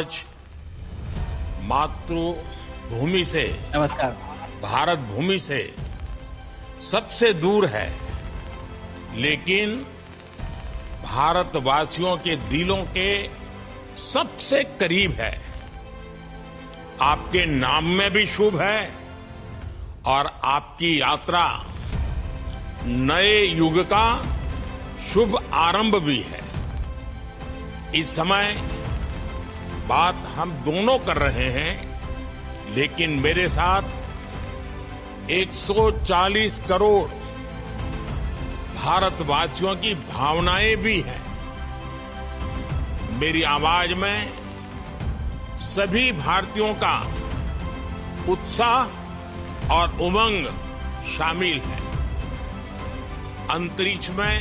आज मातृभूमि से, नमस्कार। भारत भूमि से सबसे दूर है, लेकिन भारतवासियों के दिलों के सबसे करीब है। आपके नाम में भी शुभ है और आपकी यात्रा नए युग का शुभ आरंभ भी है। इस समय बात हम दोनों कर रहे हैं, लेकिन मेरे साथ 140 करोड़ भारतवासियों की भावनाएं भी हैं। मेरी आवाज में सभी भारतीयों का उत्साह और उमंग शामिल है। अंतरिक्ष में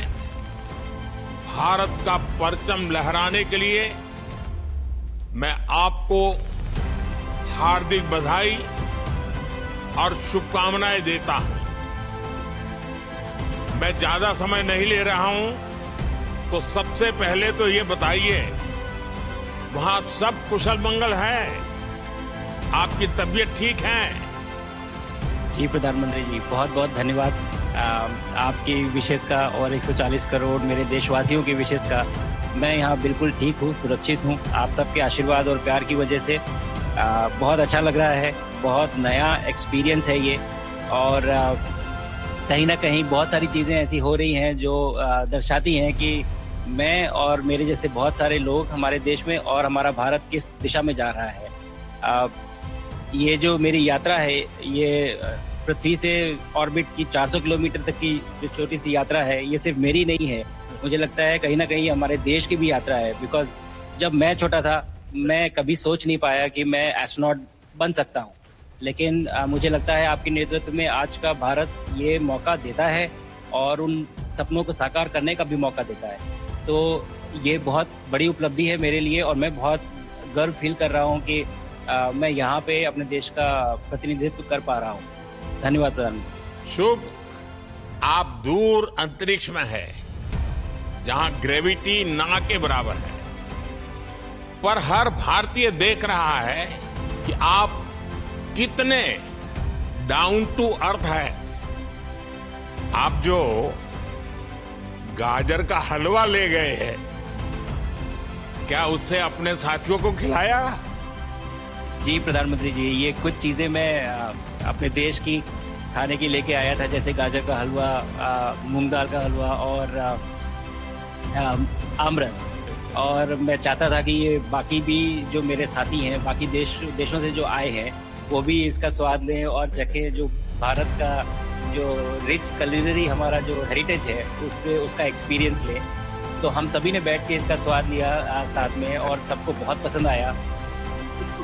भारत का परचम लहराने के लिए मैं आपको हार्दिक बधाई और शुभकामनाएं देता हूं। मैं ज्यादा समय नहीं ले रहा हूं, तो सबसे पहले तो ये बताइए, वहां सब कुशल मंगल है? आपकी तबीयत ठीक है? जी प्रधानमंत्री जी, बहुत बहुत धन्यवाद आपकी विशेष का और 140 करोड़ मेरे देशवासियों की विशेष का। मैं यहाँ बिल्कुल ठीक हूँ, सुरक्षित हूँ। आप सबके आशीर्वाद और प्यार की वजह से बहुत अच्छा लग रहा है। बहुत नया एक्सपीरियंस है ये, और कहीं ना कहीं बहुत सारी चीज़ें ऐसी हो रही हैं जो दर्शाती हैं कि मैं और मेरे जैसे बहुत सारे लोग हमारे देश में और हमारा भारत किस दिशा में जा रहा है। ये जो मेरी यात्रा है, ये पृथ्वी से ऑर्बिट की 400 किलोमीटर तक की जो छोटी सी यात्रा है, ये सिर्फ मेरी नहीं है। मुझे लगता है कहीं ना कहीं हमारे देश की भी यात्रा है। बिकॉज जब मैं छोटा था, मैं कभी सोच नहीं पाया कि मैं एस्ट्रोनॉट बन सकता हूँ, लेकिन मुझे लगता है आपके नेतृत्व में आज का भारत ये मौका देता है और उन सपनों को साकार करने का भी मौका देता है। तो ये बहुत बड़ी उपलब्धि है मेरे लिए, और मैं बहुत गर्व फील कर रहा हूँ कि मैं यहाँ पे अपने देश का प्रतिनिधित्व कर पा रहा हूँ। धन्यवाद प्रधानमंत्री। शुभ। आप दूर अंतरिक्ष में है, जहां ग्रेविटी ना के बराबर है, पर हर भारतीय देख रहा है कि आप कितने डाउन टू अर्थ है। आप जो गाजर का हलवा ले गए हैं, क्या उससे अपने साथियों को खिलाया? जी प्रधानमंत्री जी, ये कुछ चीज़ें मैं अपने देश की खाने की लेके आया था, जैसे गाजर का हलवा, मूंग दाल का हलवा और आमरस। और मैं चाहता था कि ये बाकी भी जो मेरे साथी हैं, बाकी देशों से जो आए हैं, वो भी इसका स्वाद लें और चखें, जो भारत का जो रिच कलिनरी हमारा जो हेरिटेज है उसका एक्सपीरियंस लें। तो हम सभी ने बैठ के इसका स्वाद लिया साथ में, और सबको बहुत पसंद आया।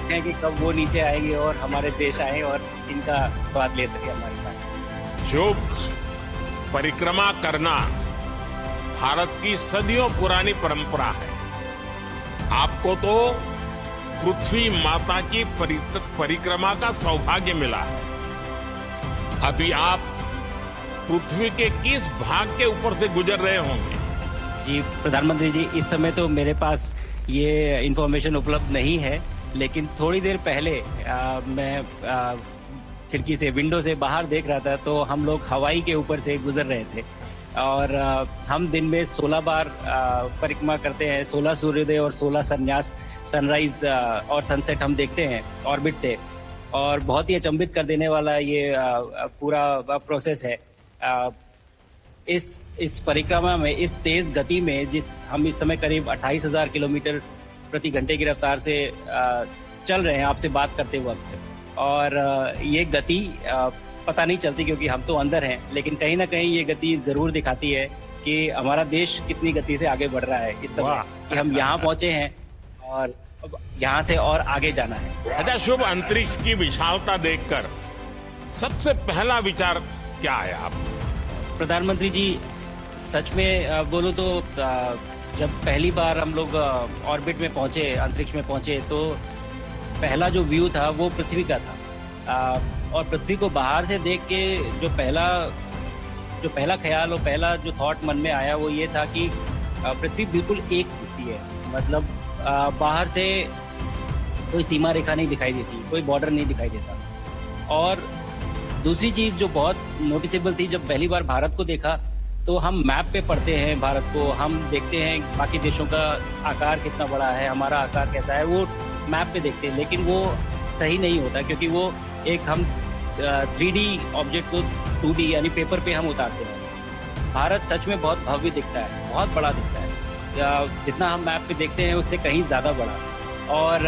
हैं कि कब वो नीचे आएंगे और हमारे देश आए और इनका स्वाद ले सके हमारे साथ। शुभ। परिक्रमा करना भारत की सदियों पुरानी परंपरा है। आपको तो पृथ्वी माता की परिक्रमा का सौभाग्य मिला है। अभी आप पृथ्वी के किस भाग के ऊपर से गुजर रहे होंगे? जी प्रधानमंत्री जी, इस समय तो मेरे पास ये इंफॉर्मेशन उपलब्ध नहीं है, लेकिन थोड़ी देर पहले मैं खिड़की से, विंडो से बाहर देख रहा था, तो हम लोग हवाई के ऊपर से गुजर रहे थे। और हम दिन में 16 बार परिक्रमा करते हैं, 16 सूर्योदय और 16 संन्यास, सनराइज और सनसेट हम देखते हैं ऑर्बिट से। और बहुत ही अचंभित कर देने वाला ये पूरा प्रोसेस है। इस परिक्रमा में, इस तेज गति में, जिस हम इस समय करीब 28,000 किलोमीटर प्रति घंटे की रफ्तार से चल रहे हैं आपसे बात करते वक्त, और ये गति पता नहीं चलती क्योंकि हम तो अंदर हैं, लेकिन कहीं ना कहीं ये गति जरूर दिखाती है कि हमारा देश कितनी गति से आगे बढ़ रहा है इस समय, कि हम यहाँ पहुंचे हैं और यहाँ से और आगे जाना है। अच्छा शुभ, अंतरिक्ष की विशालता देखकर सबसे पहला विचार क्या आया आपको? प्रधानमंत्री जी, सच में बोलो तो जब पहली बार हम लोग ऑर्बिट में पहुंचे, अंतरिक्ष में पहुंचे, तो पहला जो व्यू था वो पृथ्वी का था। और पृथ्वी को बाहर से देख के जो पहला ख्याल और पहला जो थॉट मन में आया वो ये था कि पृथ्वी बिल्कुल एक दिखती है। मतलब बाहर से कोई सीमा रेखा नहीं दिखाई देती, कोई बॉर्डर नहीं दिखाई देता। और दूसरी चीज जो बहुत नोटिसेबल थी, जब पहली बार भारत को देखा तो हम मैप पे पढ़ते हैं भारत को, हम देखते हैं बाकी देशों का आकार कितना बड़ा है, हमारा आकार कैसा है, वो मैप पे देखते हैं, लेकिन वो सही नहीं होता क्योंकि वो एक हम 3D ऑब्जेक्ट को 2D यानी पेपर पे हम उतारते हैं। भारत सच में बहुत भव्य दिखता है, बहुत बड़ा दिखता है, जितना हम मैप पे देखते हैं उससे कहीं ज़्यादा बड़ा। और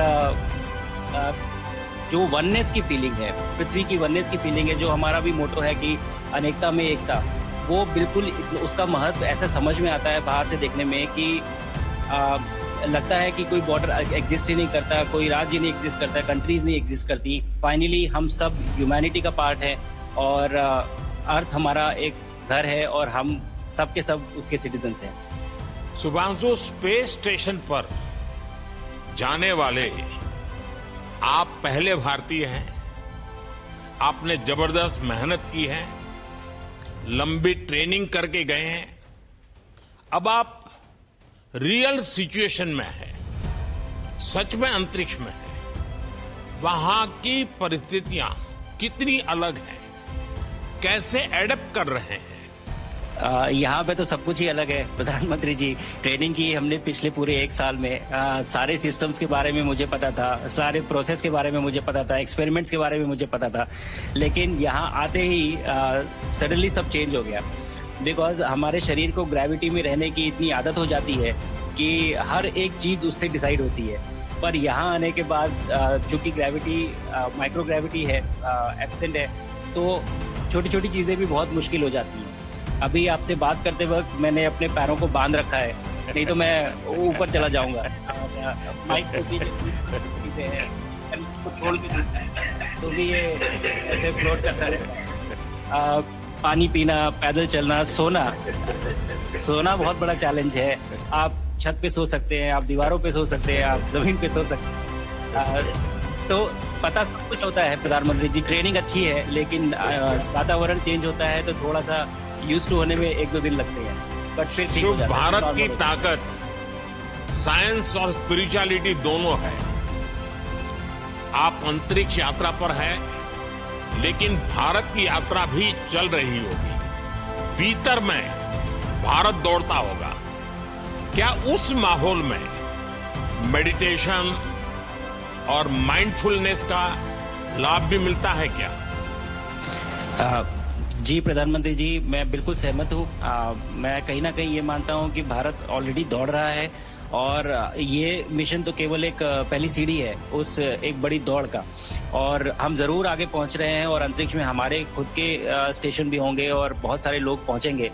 जो वननेस की फीलिंग है, पृथ्वी की वननेस की फीलिंग है, जो हमारा भी मोटो है कि अनेकता में एकता, वो बिल्कुल उसका महत्व ऐसा समझ में आता है बाहर से देखने में कि लगता है कि कोई बॉर्डर एग्जिस्ट ही नहीं करता, कोई राज्य नहीं एग्जिस्ट करता, कंट्रीज नहीं एग्जिस्ट करती। फाइनली हम सब ह्यूमैनिटी का पार्ट है और अर्थ हमारा एक घर है और हम सब के सब उसके सिटीजन्स हैं। शुभांशु, स्पेस स्टेशन पर जाने वाले आप पहले भारतीय हैं। आपने जबरदस्त मेहनत की है, लंबी ट्रेनिंग करके गए हैं। अब आप रियल सिचुएशन में है, सच में अंतरिक्ष में है। वहां की परिस्थितियां कितनी अलग हैं, कैसे एडप्ट कर रहे हैं? यहाँ पे तो सब कुछ ही अलग है प्रधानमंत्री जी। ट्रेनिंग की हमने पिछले पूरे 1 साल में, सारे सिस्टम्स के बारे में मुझे पता था, सारे प्रोसेस के बारे में मुझे पता था, एक्सपेरिमेंट्स के बारे में मुझे पता था, लेकिन यहाँ आते ही सडनली सब चेंज हो गया। बिकॉज हमारे शरीर को ग्रेविटी में रहने की इतनी आदत हो जाती है कि हर एक चीज उससे डिसाइड होती है। पर यहाँ आने के बाद चूंकि ग्रेविटी माइक्रो ग्रेविटी है, एब्सेंट है, तो छोटी छोटी चीजें भी बहुत मुश्किल हो जाती हैं। अभी आपसे बात करते वक्त मैंने अपने पैरों को बांध रखा है, नहीं तो मैं ऊपर चला जाऊंगा। माइक को भी तो भी ये ऐसे फ्लोट करता रहता है। पानी पीना, पैदल चलना, सोना बहुत बड़ा चैलेंज है। आप छत पे सो सकते हैं, आप दीवारों पे सो सकते हैं, आप जमीन पे सो सकते हैं। तो पता सब कुछ होता है प्रधानमंत्री जी, ट्रेनिंग अच्छी है, लेकिन वातावरण चेंज होता है तो थोड़ा सा यूज्ड टू होने में 1-2 दिन लगते हैं, बट फिर ठीक हो जाता है। भारत की ताकत साइंस और स्पिरिचुअलिटी दोनों है। आप अंतरिक्ष यात्रा पर हैं, लेकिन भारत की यात्रा भी चल रही होगी, भीतर में भारत दौड़ता होगा। क्या उस माहौल में मेडिटेशन और माइंडफुलनेस का लाभ भी मिलता है क्या? जी प्रधानमंत्री जी, मैं बिल्कुल सहमत हूँ। मैं कहीं ना कहीं ये मानता हूँ कि भारत ऑलरेडी दौड़ रहा है और ये मिशन तो केवल एक पहली सीढ़ी है उस एक बड़ी दौड़ का, और हम जरूर आगे पहुंच रहे हैं और अंतरिक्ष में हमारे खुद के स्टेशन भी होंगे और बहुत सारे लोग पहुंचेंगे।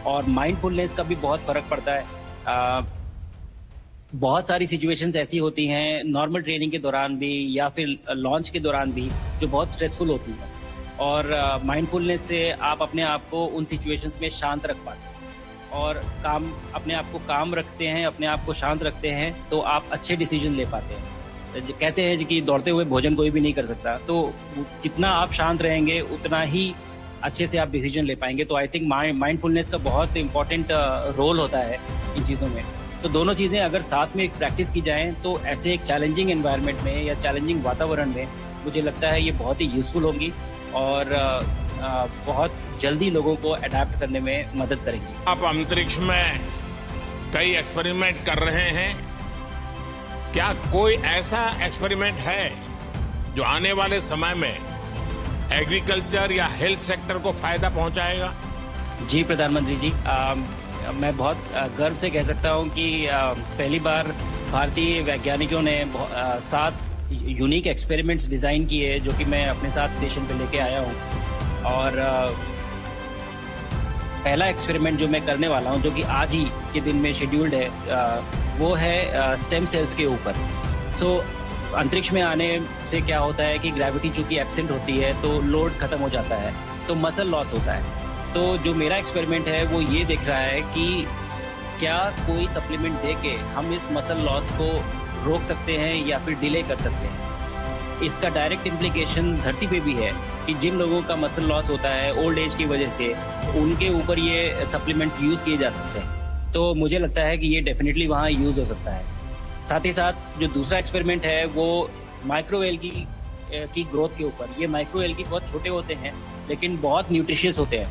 और माइंडफुलनेस का भी बहुत फर्क पड़ता है। बहुत सारी सिचुएशंस ऐसी होती हैं नॉर्मल ट्रेनिंग के दौरान भी या फिर लॉन्च के दौरान भी, जो बहुत स्ट्रेसफुल होती है, और माइंडफुलनेस से आप अपने आप को उन सिचुएशंस में शांत रख पाते हैं और अपने आप को काम रखते हैं, अपने आप को शांत रखते हैं, तो आप अच्छे डिसीजन ले पाते हैं। कहते हैं कि दौड़ते हुए भोजन कोई भी नहीं कर सकता, तो कितना आप शांत रहेंगे उतना ही अच्छे से आप डिसीजन ले पाएंगे। तो आई थिंक माइंडफुलनेस का बहुत इंपॉर्टेंट रोल होता है इन चीज़ों में। तो दोनों चीज़ें अगर साथ में प्रैक्टिस की जाएं तो ऐसे एक चैलेंजिंग एनवायरनमेंट में या चैलेंजिंग वातावरण में मुझे लगता है ये बहुत ही यूजफुल होंगी और बहुत जल्दी लोगों को अडैप्ट करने में मदद करेंगी। आप अंतरिक्ष में कई एक्सपेरिमेंट कर रहे हैं, क्या कोई ऐसा एक्सपेरिमेंट है जो आने वाले समय में एग्रीकल्चर या हेल्थ सेक्टर को फायदा पहुंचाएगा? जी प्रधानमंत्री जी, मैं बहुत गर्व से कह सकता हूं कि पहली बार भारतीय वैज्ञानिकों ने 7 यूनिक एक्सपेरिमेंट्स डिजाइन किए जो कि मैं अपने साथ स्टेशन पे लेके आया हूं। और पहला एक्सपेरिमेंट जो मैं करने वाला हूं, जो कि आज ही के दिन में शेड्यूल्ड है, वो है स्टेम सेल्स के ऊपर। सो अंतरिक्ष में आने से क्या होता है कि ग्रेविटी चूंकि एब्सेंट होती है तो लोड खत्म हो जाता है, तो मसल लॉस होता है। तो जो मेरा एक्सपेरिमेंट है वो ये देख रहा है कि क्या कोई सप्लीमेंट दे के हम इस मसल लॉस को रोक सकते हैं या फिर डिले कर सकते हैं। इसका डायरेक्ट इम्प्लीकेशन धरती पे भी है कि जिन लोगों का मसल लॉस होता है ओल्ड एज की वजह से, उनके ऊपर ये सप्लीमेंट्स यूज किए जा सकते हैं। तो मुझे लगता है कि ये डेफिनेटली वहाँ यूज हो सकता है। साथ ही साथ जो दूसरा एक्सपेरिमेंट है वो माइक्रो एल्गी की ग्रोथ के ऊपर। ये माइक्रो एल्गी बहुत छोटे होते हैं लेकिन बहुत न्यूट्रिशियस होते हैं।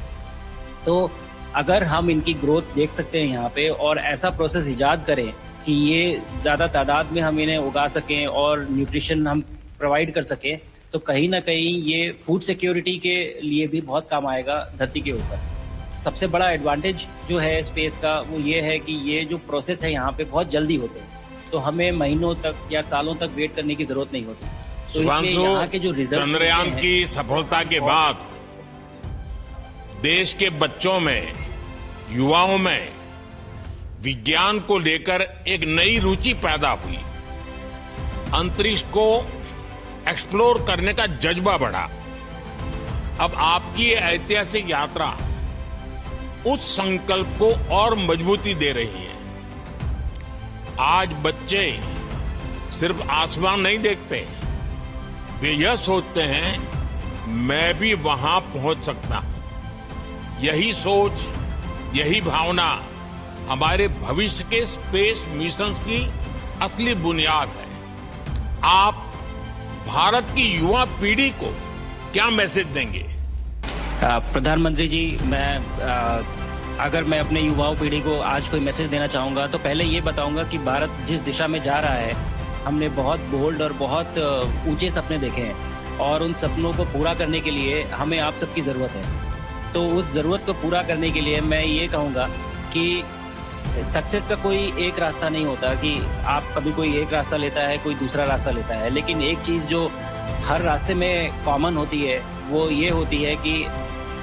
तो अगर हम इनकी ग्रोथ देख सकते हैं यहाँ पे और ऐसा प्रोसेस इजाद करें कि ये ज्यादा तादाद में हम इन्हें उगा सकें और न्यूट्रिशन हम प्रोवाइड कर सकें, तो कहीं ना कहीं ये फूड सिक्योरिटी के लिए भी बहुत काम आएगा धरती के ऊपर। सबसे बड़ा एडवांटेज जो है स्पेस का वो ये है कि ये जो प्रोसेस है यहाँ पे बहुत जल्दी होते हैं, तो हमें महीनों तक या सालों तक वेट करने की जरूरत नहीं होती। तो इसलिए यहाँ के जो रिजल्ट चंद्रयान की सफलता के बाद देश के बच्चों में, युवाओं में विज्ञान को लेकर एक नई रुचि पैदा हुई। अंतरिक्ष को एक्सप्लोर करने का जज्बा बढ़ा। अब आपकी ये ऐतिहासिक यात्रा उस संकल्प को और मजबूती दे रही है। आज बच्चे सिर्फ आसमान नहीं देखते, वे यह सोचते हैं मैं भी वहां पहुंच सकता हूं। यही सोच, यही भावना हमारे भविष्य के स्पेस मिशंस की असली बुनियाद है। आप भारत की युवा पीढ़ी को क्या मैसेज देंगे? प्रधानमंत्री जी, अगर मैं अपने युवाओं पीढ़ी को आज कोई मैसेज देना चाहूंगा तो पहले ये बताऊंगा कि भारत जिस दिशा में जा रहा है, हमने बहुत बोल्ड और बहुत ऊंचे सपने देखे हैं और उन सपनों को पूरा करने के लिए हमें आप सबकी जरूरत है। तो उस जरूरत को पूरा करने के लिए मैं ये कहूंगा कि सक्सेस का कोई एक रास्ता नहीं होता कि आप कभी कोई एक रास्ता लेता है, कोई दूसरा रास्ता लेता है, लेकिन एक चीज जो हर रास्ते में कॉमन होती है वो ये होती है कि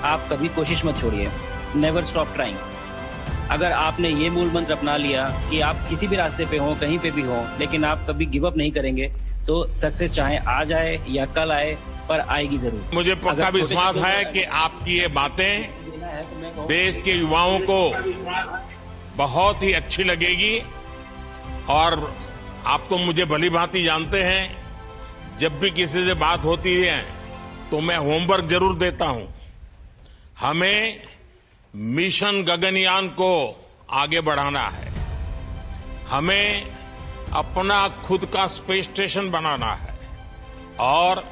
आप कभी कोशिश मत छोड़िए, नेवर स्टॉप ट्राइंग। अगर आपने ये मूल मंत्र अपना लिया कि आप किसी भी रास्ते पे हो, कहीं पे भी हो, लेकिन आप कभी गिव अप नहीं करेंगे, तो सक्सेस चाहे आज आए या कल आए, पर आएगी जरूर। मुझे पक्का विश्वास है कि आपकी ये बातें देश के युवाओं को बहुत ही अच्छी लगेगी। और आप तो मुझे भली भांति जानते हैं, जब भी किसी से बात होती है तो मैं होमवर्क जरूर देता हूं। हमें मिशन गगनयान को आगे बढ़ाना है, हमें अपना खुद का स्पेस स्टेशन बनाना है और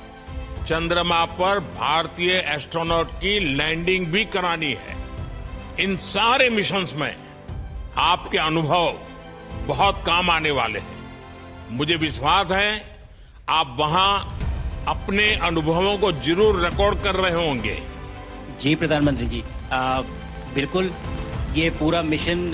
चंद्रमा पर भारतीय एस्ट्रोनॉट की लैंडिंग भी करानी है। इन सारे मिशंस में आपके अनुभव बहुत काम आने वाले हैं। मुझे विश्वास है आप वहां अपने अनुभवों को जरूर रिकॉर्ड कर रहे होंगे। जी प्रधानमंत्री जी, बिल्कुल। ये पूरा मिशन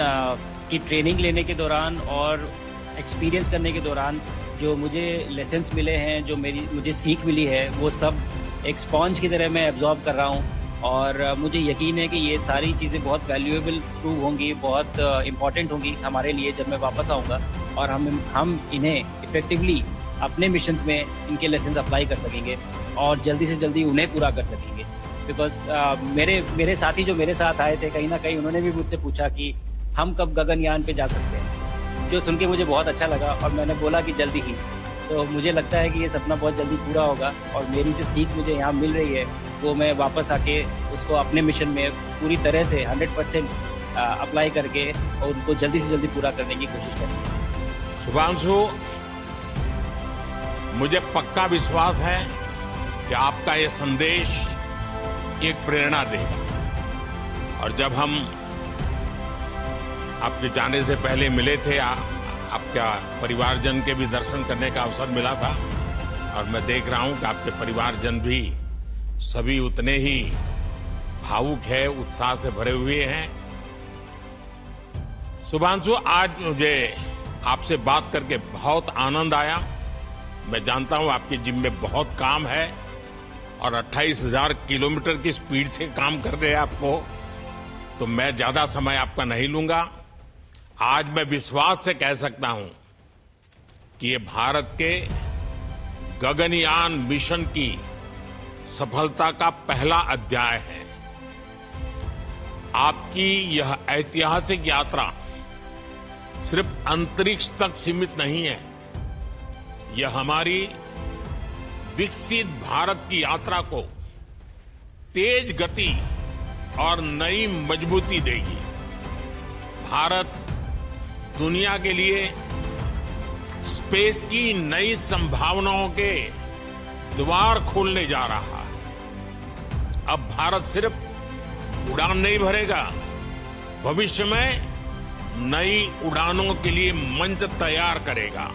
की ट्रेनिंग लेने के दौरान और एक्सपीरियंस करने के दौरान जो मुझे लेसन्स मिले हैं, जो मुझे सीख मिली है, वो सब एक स्पॉन्ज की तरह मैं एब्जॉर्ब कर रहा हूँ और मुझे यकीन है कि ये सारी चीज़ें बहुत वैल्यूएबल प्रूव होंगी, बहुत इम्पॉर्टेंट होंगी हमारे लिए जब मैं वापस आऊँगा और हम इन्हें इफेक्टिवली अपने मिशंस में इनके लेसन्स अप्लाई कर सकेंगे और जल्दी से जल्दी उन्हें पूरा कर सकेंगे। बिकॉज मेरे साथी जो मेरे साथ आए थे, कहीं ना कहीं उन्होंने भी मुझसे पूछा कि हम कब गगनयान पे जा सकते हैं, जो सुन के मुझे बहुत अच्छा लगा और मैंने बोला कि जल्दी ही। तो मुझे लगता है कि ये सपना बहुत जल्दी पूरा होगा और मेरी जो सीख मुझे यहाँ मिल रही है वो मैं वापस आके उसको अपने मिशन में पूरी तरह से 100% अप्लाई करके और उनको जल्दी से जल्दी पूरा करने की कोशिश करेंगे। शुभांशु, मुझे पक्का विश्वास है कि आपका ये संदेश एक प्रेरणा देगा। और जब हम आपके जाने से पहले मिले थे, आपका परिवारजन के भी दर्शन करने का अवसर मिला था और मैं देख रहा हूं कि आपके परिवारजन भी सभी उतने ही भावुक है, उत्साह से भरे हुए हैं। शुभांशु, आज मुझे आपसे बात करके बहुत आनंद आया। मैं जानता हूं आपकी जिम में बहुत काम है और 28,000 किलोमीटर की स्पीड से काम कर रहे हैं आपको, तो मैं ज्यादा समय आपका नहीं लूंगा। आज मैं विश्वास से कह सकता हूं कि ये भारत के गगनयान मिशन की सफलता का पहला अध्याय है। आपकी यह ऐतिहासिक यात्रा सिर्फ अंतरिक्ष तक सीमित नहीं है, यह हमारी विकसित भारत की यात्रा को तेज गति और नई मजबूती देगी। भारत दुनिया के लिए स्पेस की नई संभावनाओं के द्वार खोलने जा रहा है। अब भारत सिर्फ उड़ान नहीं भरेगा, भविष्य में नई उड़ानों के लिए मंच तैयार करेगा।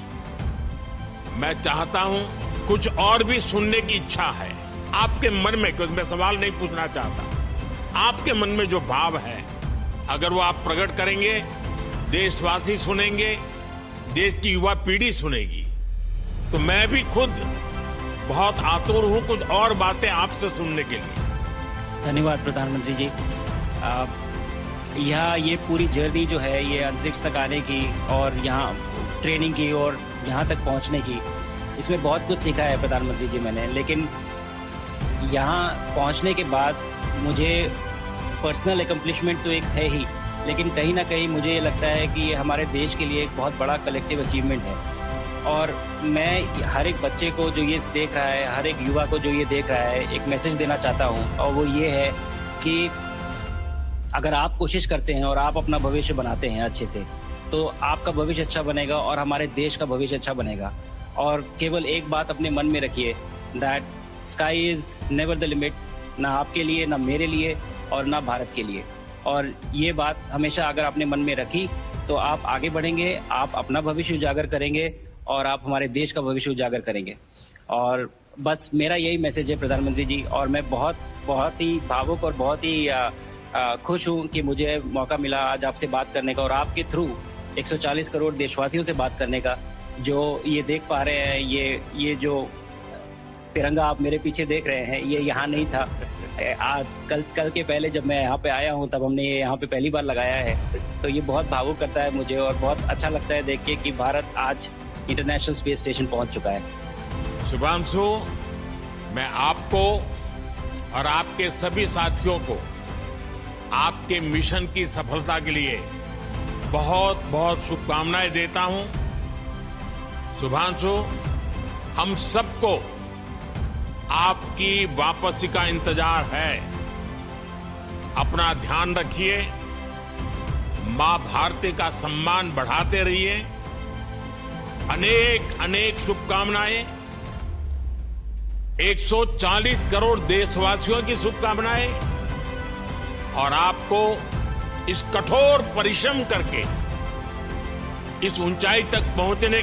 मैं चाहता हूं, कुछ और भी सुनने की इच्छा है आपके मन में, क्योंकि मैं सवाल नहीं पूछना चाहता। आपके मन में जो भाव है, अगर वो आप प्रकट करेंगे, देशवासी सुनेंगे, देश की युवा पीढ़ी सुनेगी, तो मैं भी खुद बहुत आतुर हूं कुछ और बातें आपसे सुनने के लिए। धन्यवाद प्रधानमंत्री जी। यहाँ ये पूरी जर्नी जो है, ये अंतरिक्ष तक आने की और यहाँ ट्रेनिंग की और यहाँ तक पहुँचने की, इसमें बहुत कुछ सीखा है प्रधानमंत्री जी मैंने। लेकिन यहाँ पहुँचने के बाद मुझे पर्सनल एकम्प्लिशमेंट तो एक है ही, लेकिन कहीं ना कहीं मुझे ये लगता है कि ये हमारे देश के लिए एक बहुत बड़ा कलेक्टिव अचीवमेंट है। और मैं हर एक बच्चे को जो ये देख रहा है, हर एक युवा को जो ये देख रहा है, एक मैसेज देना चाहता हूँ, और वो ये है कि अगर आप कोशिश करते हैं और आप अपना भविष्य बनाते हैं अच्छे से, तो आपका भविष्य अच्छा बनेगा और हमारे देश का भविष्य अच्छा बनेगा। और केवल एक बात अपने मन में रखिए, that sky is never the limit, ना आपके लिए, ना मेरे लिए और ना भारत के लिए। और ये बात हमेशा अगर आपने मन में रखी तो आप आगे बढ़ेंगे, आप अपना भविष्य उजागर करेंगे और आप हमारे देश का भविष्य उजागर करेंगे। और बस मेरा यही मैसेज है प्रधानमंत्री जी। और मैं बहुत ही भावुक और बहुत ही खुश हूँ कि मुझे मौका मिला आज आपसे बात करने का और आपके थ्रू 140 करोड़ देशवासियों से बात करने का। जो ये देख पा रहे हैं, ये जो तिरंगा आप मेरे पीछे देख रहे हैं, ये यहाँ नहीं था। कल के पहले जब मैं यहाँ पे आया हूँ, तब हमने ये यहाँ पे पहली बार लगाया है। तो ये बहुत भावुक करता है मुझे और बहुत अच्छा लगता है देख के कि भारत आज इंटरनेशनल स्पेस स्टेशन पहुंच चुका है। शुभांशु, मैं आपको और आपके सभी साथियों को आपके मिशन की सफलता के लिए बहुत बहुत शुभकामनाएं देता हूं। शुभांशु, हम सबको आपकी वापसी का इंतजार है। अपना ध्यान रखिए, मां भारती का सम्मान बढ़ाते रहिए। अनेक अनेक शुभकामनाएं, 140 करोड़ देशवासियों की शुभकामनाएं, और आपको इस कठोर परिश्रम करके इस ऊंचाई तक पहुंचने